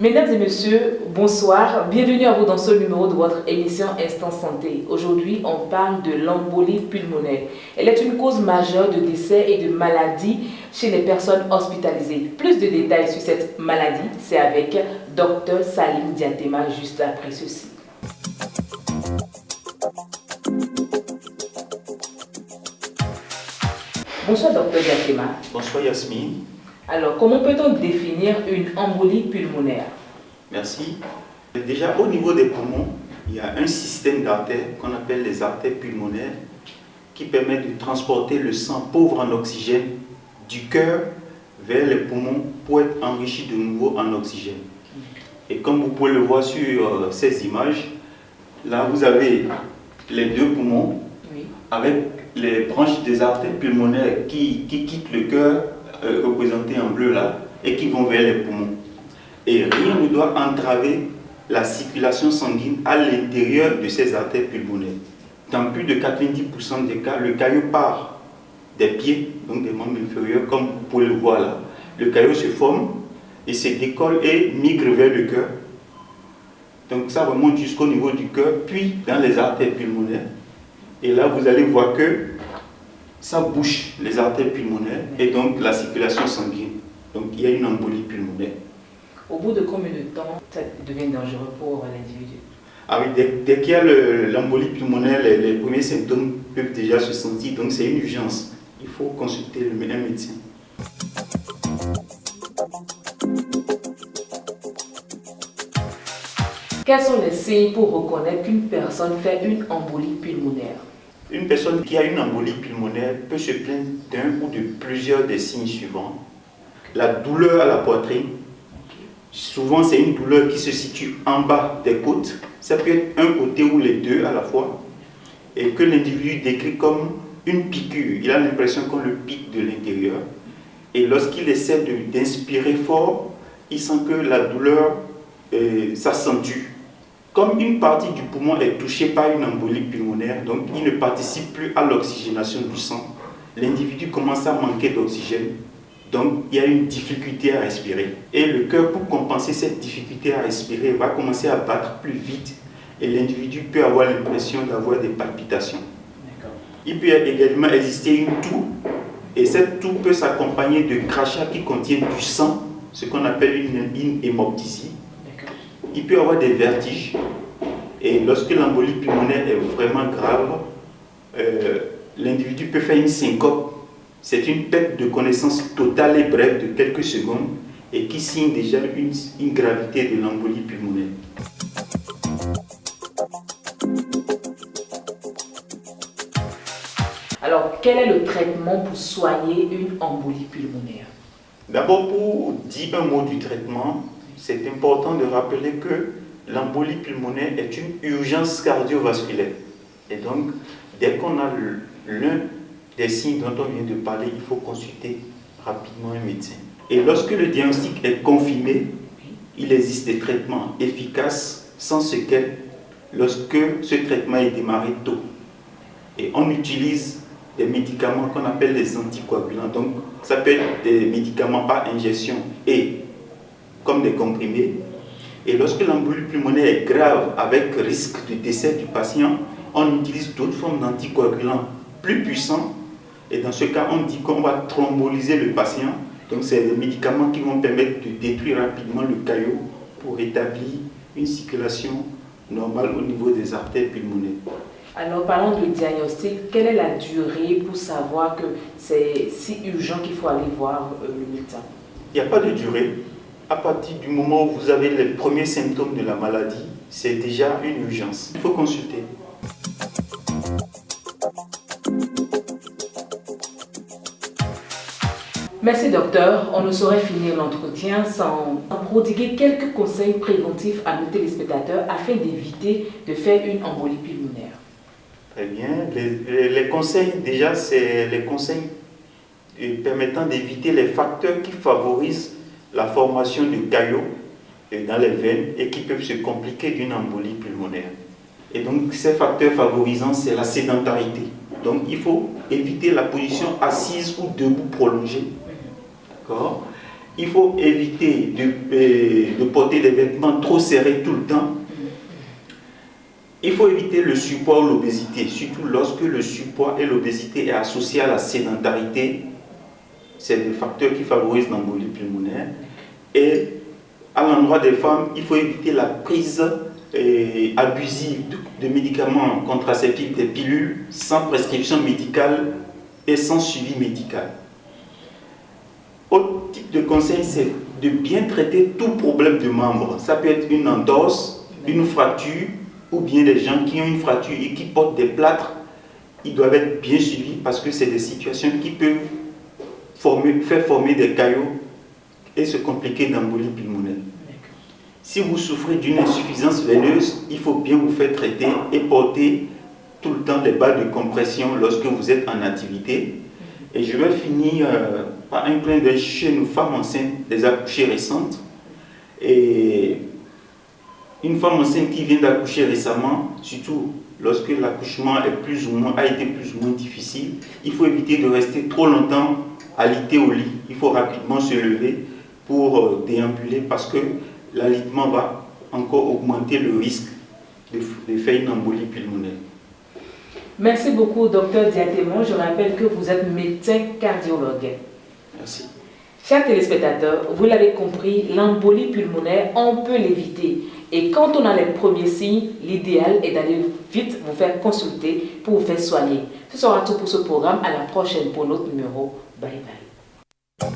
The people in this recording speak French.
Mesdames et messieurs, bonsoir. Bienvenue à vous dans ce numéro de votre émission Instant Santé. Aujourd'hui, on parle de l'embolie pulmonaire. Elle est une cause majeure de décès et de maladies chez les personnes hospitalisées. Plus de détails sur cette maladie, c'est avec Dr Salim Diatema juste après ceci. Bonsoir Dr Diatema. Bonsoir Yasmine. Alors, comment peut-on définir une embolie pulmonaire? Merci. Déjà, au niveau des poumons, il y a un système d'artères qu'on appelle les artères pulmonaires qui permet de transporter le sang pauvre en oxygène du cœur vers les poumons pour être enrichi de nouveau en oxygène. Et comme vous pouvez le voir sur ces images, là vous avez les deux poumons avec les branches des artères pulmonaires qui quittent le cœur, représentés en bleu là, et qui vont vers les poumons. Et rien ne doit entraver la circulation sanguine à l'intérieur de ces artères pulmonaires. Dans plus de 90% des cas, le caillot part des pieds, donc des membres inférieurs, comme vous pouvez le voir là. Le caillot se forme et se décolle et migre vers le cœur. Donc ça remonte jusqu'au niveau du cœur, puis dans les artères pulmonaires. Et là, vous allez voir que ça bouche les artères pulmonaires et donc la circulation sanguine. Donc il y a une embolie pulmonaire. Au bout de combien de temps ça devient dangereux pour l'individu? Ah oui, dès qu'il y a l'embolie pulmonaire, les premiers symptômes peuvent déjà se sentir, donc c'est une urgence. Il faut consulter un médecin. Quels sont les signes pour reconnaître qu'une personne fait une embolie pulmonaire? Une personne qui a une embolie pulmonaire peut se plaindre d'un ou de plusieurs des signes suivants. La douleur à la poitrine. Souvent, c'est une douleur qui se situe en bas des côtes. Ça peut être un côté ou les deux à la fois. Et que l'individu décrit comme une piqûre. Il a l'impression qu'on le pique de l'intérieur. Et lorsqu'il essaie d'inspirer fort, il sent que la douleur s'accentue. Comme une partie du poumon est touchée par une embolie pulmonaire, donc il ne participe plus à l'oxygénation du sang, l'individu commence à manquer d'oxygène, donc il y a une difficulté à respirer. Et le cœur, pour compenser cette difficulté à respirer, va commencer à battre plus vite et l'individu peut avoir l'impression d'avoir des palpitations. Il peut également exister une toux, et cette toux peut s'accompagner de crachats qui contiennent du sang, ce qu'on appelle une hémoptysie. Il peut y avoir des vertiges, et lorsque l'embolie pulmonaire est vraiment grave, l'individu peut faire une syncope. C'est une perte de connaissance totale et brève de quelques secondes et qui signe déjà une gravité de l'embolie pulmonaire. Alors, quel est le traitement pour soigner une embolie pulmonaire? D'abord, pour dire un mot du traitement, c'est important de rappeler que l'embolie pulmonaire est une urgence cardiovasculaire. Et donc, dès qu'on a l'un des signes dont on vient de parler, il faut consulter rapidement un médecin. Et lorsque le diagnostic est confirmé, il existe des traitements efficaces sans séquelles lorsque ce traitement est démarré tôt. Et on utilise des médicaments qu'on appelle les anticoagulants. Donc, ça peut être des médicaments par injection et comme des comprimés. Et lorsque l'embolie pulmonaire est grave avec risque de décès du patient, on utilise d'autres formes d'anticoagulants plus puissants. Et dans ce cas, on dit qu'on va thromboliser le patient. Donc, c'est des médicaments qui vont permettre de détruire rapidement le caillot pour établir une circulation normale au niveau des artères pulmonaires. Alors, parlons de diagnostic. Quelle est la durée pour savoir que c'est si urgent qu'il faut aller voir le médecin? Il n'y a pas de durée. À partir du moment où vous avez les premiers symptômes de la maladie, c'est déjà une urgence. Il faut consulter. Merci docteur. On ne saurait finir l'entretien sans prodiguer quelques conseils préventifs à nos téléspectateurs afin d'éviter de faire une embolie pulmonaire. Très bien. Les conseils, déjà, c'est les conseils permettant d'éviter les facteurs qui favorisent la formation de caillots dans les veines et qui peuvent se compliquer d'une embolie pulmonaire. Et donc, ces facteurs favorisants, c'est la sédentarité. Donc, il faut éviter la position assise ou debout prolongée. Il faut éviter de porter des vêtements trop serrés tout le temps. Il faut éviter le surpoids ou l'obésité, surtout lorsque le surpoids et l'obésité est associé à la sédentarité. C'est des facteurs qui favorisent l'embolie pulmonaire. Et à l'endroit des femmes, il faut éviter la prise abusive de médicaments contraceptifs, des pilules, sans prescription médicale et sans suivi médical. Autre type de conseil, c'est de bien traiter tout problème de membre. Ça peut être une entorse, une fracture, ou bien des gens qui ont une fracture et qui portent des plâtres. Ils doivent être bien suivis parce que c'est des situations qui peuvent faire former des caillots et se compliquer d'embolie pulmonaire. Si vous souffrez d'une insuffisance veineuse, il faut bien vous faire traiter et porter tout le temps les balles de compression lorsque vous êtes en activité. Et je vais finir par un clin d'œil chez nos femmes enceintes, des accouchées récentes. Et une femme enceinte qui vient d'accoucher récemment, surtout lorsque l'accouchement a été plus ou moins difficile, il faut éviter de rester trop longtemps alité au lit. Il faut rapidement se lever pour déambuler parce que l'alitement va encore augmenter le risque de faire une embolie pulmonaire. Merci beaucoup, Dr Diatémon. Je rappelle que vous êtes médecin cardiologue. Merci. Chers téléspectateurs, vous l'avez compris, l'embolie pulmonaire, on peut l'éviter. Et quand on a les premiers signes, l'idéal est d'aller vite vous faire consulter pour vous faire soigner. Ce sera tout pour ce programme. À la prochaine pour notre numéro. Bye bye.